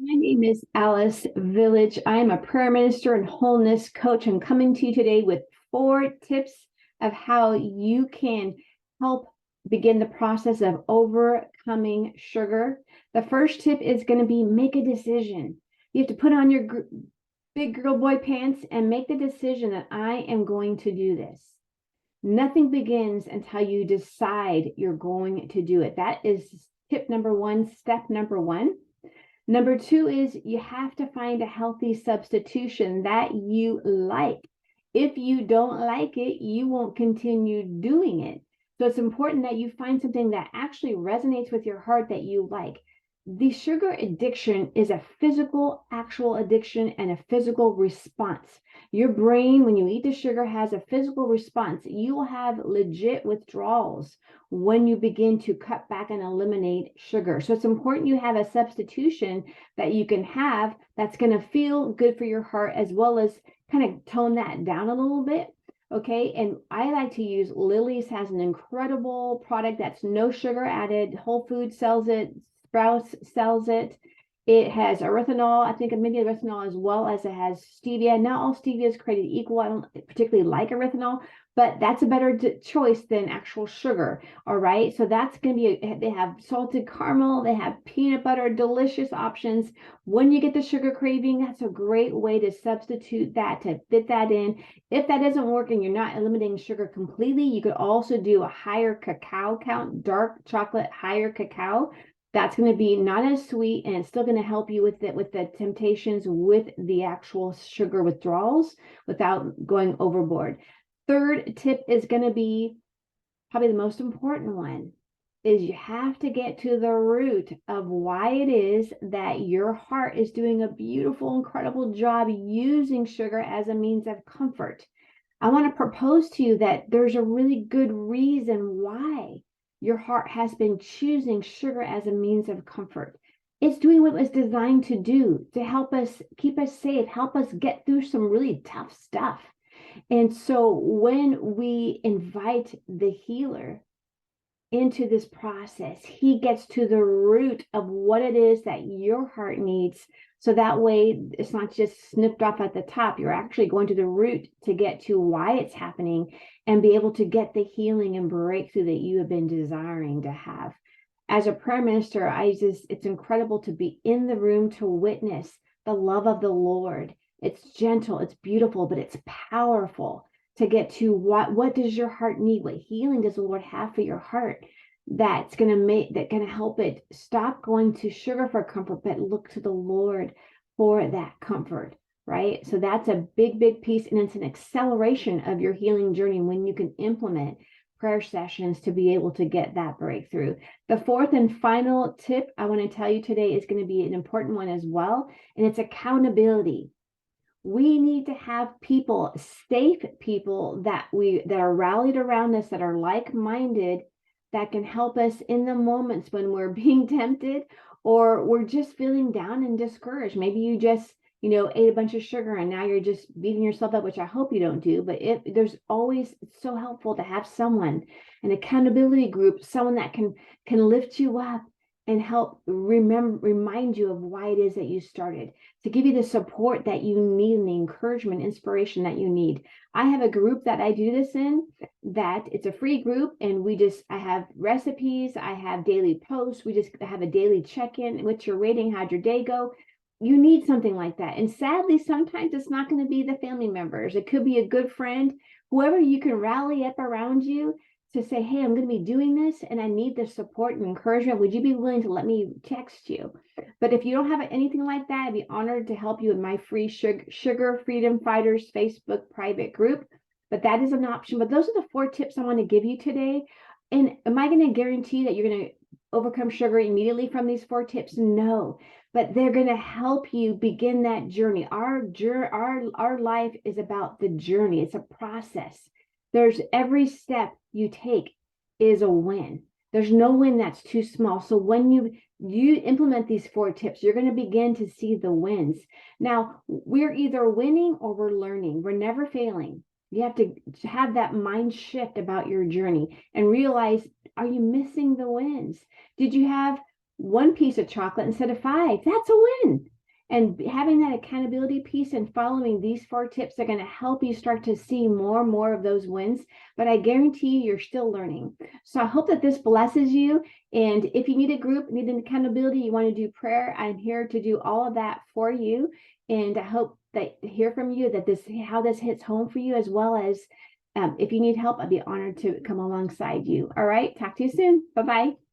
My name is Alice Village. I am a prayer minister and wholeness coach. I'm coming to you today with 4 tips of how you can help begin the process of overcoming sugar. The first tip is going to be make a decision. You have to put on your big girl boy pants and make the decision that I am going to do this. Nothing begins until you decide you're going to do it. That is tip number one, step number one. Number 2 is you have to find a healthy substitution that you like. If you don't like it, you won't continue doing it. So it's important that you find something that actually resonates with your heart that you like. The sugar addiction is a physical, actual addiction and a physical response. Your brain, when you eat the sugar, has a physical response. You will have legit withdrawals when you begin to cut back and eliminate sugar. So it's important you have a substitution that you can have that's going to feel good for your heart, as well as kind of tone that down a little bit. Okay, and I like to use Lily's has an incredible product that's no sugar added. Whole Foods sells it, Sprouts sells it. It has erythritol, I think maybe erythritol, as well as it has stevia. Not all stevia is created equal. I don't particularly like erythritol, but that's a better choice than actual sugar. All right, so that's going to be, they have salted caramel, they have peanut butter, delicious options. When you get the sugar craving, that's a great way to substitute that, to fit that in. If that doesn't work and you're not eliminating sugar completely, you could also do a higher cacao count, dark chocolate, higher cacao. That's going to be not as sweet, and it's still going to help you with the temptations with the actual sugar withdrawals without going overboard. Third tip is going to be probably the most important one, is you have to get to the root of why it is that your heart is doing a beautiful, incredible job using sugar as a means of comfort. I want to propose to you that there's a really good reason why your heart has been choosing sugar as a means of comfort. It's doing what it was designed to do, to help us, keep us safe, help us get through some really tough stuff. And so when we invite the healer into this process, he gets to the root of what it is that your heart needs. So that way it's not just snipped off at the top. You're actually going to the root to get to why it's happening and be able to get the healing and breakthrough that you have been desiring to have. As a prayer minister, it's incredible to be in the room to witness the love of the Lord. It's gentle, it's beautiful, but it's powerful to get to what does your heart need? What healing does the Lord have for your heart? That's going to help it stop going to sugar for comfort, but look to the Lord for that comfort, right? So that's a big piece, and it's an acceleration of your healing journey when you can implement prayer sessions to be able to get that breakthrough. The fourth and final tip I want to tell you today is going to be an important one as well, and it's accountability. We need to have people, safe people that are rallied around us, that are like-minded, that can help us in the moments when we're being tempted or we're just feeling down and discouraged. Maybe you just, ate a bunch of sugar and now you're just beating yourself up, which I hope you don't do. But there's always, it's so helpful to have someone, an accountability group, someone that can lift you up and help remind you of why it is that you started, to give you the support that you need and the encouragement, inspiration that you need. I have a group that I do this in, that it's a free group, and I have recipes, I have daily posts, we just have a daily check-in. What's your rating? How'd your day go? You need something like that. And sadly, sometimes it's not going to be the family members. It could be a good friend, whoever you can rally up around you to say, hey, I'm going to be doing this and I need the support and encouragement. Would you be willing to let me text you? But if you don't have anything like that, I'd be honored to help you in my free Sugar Freedom Fighters Facebook private group. But that is an option. But those are the 4 tips I want to give you today. And am I going to guarantee that you're going to overcome sugar immediately from these 4 tips? No, but they're going to help you begin that journey. Our life is about the journey. It's a process. There's every step you take is a win. There's no win that's too small. So when you implement these 4 tips, you're going to begin to see the wins. Now, we're either winning or we're learning. We're never failing. You have to have that mind shift about your journey and realize, are you missing the wins? Did you have 1 piece of chocolate instead of 5? That's a win. And having that accountability piece and following these 4 tips are going to help you start to see more and more of those wins. But I guarantee you, you're still learning. So I hope that this blesses you. And if you need a group, need an accountability, you want to do prayer, I'm here to do all of that for you. And I hope that to hear from you that how this hits home for you, as well as if you need help, I'd be honored to come alongside you. All right. Talk to you soon. Bye-bye.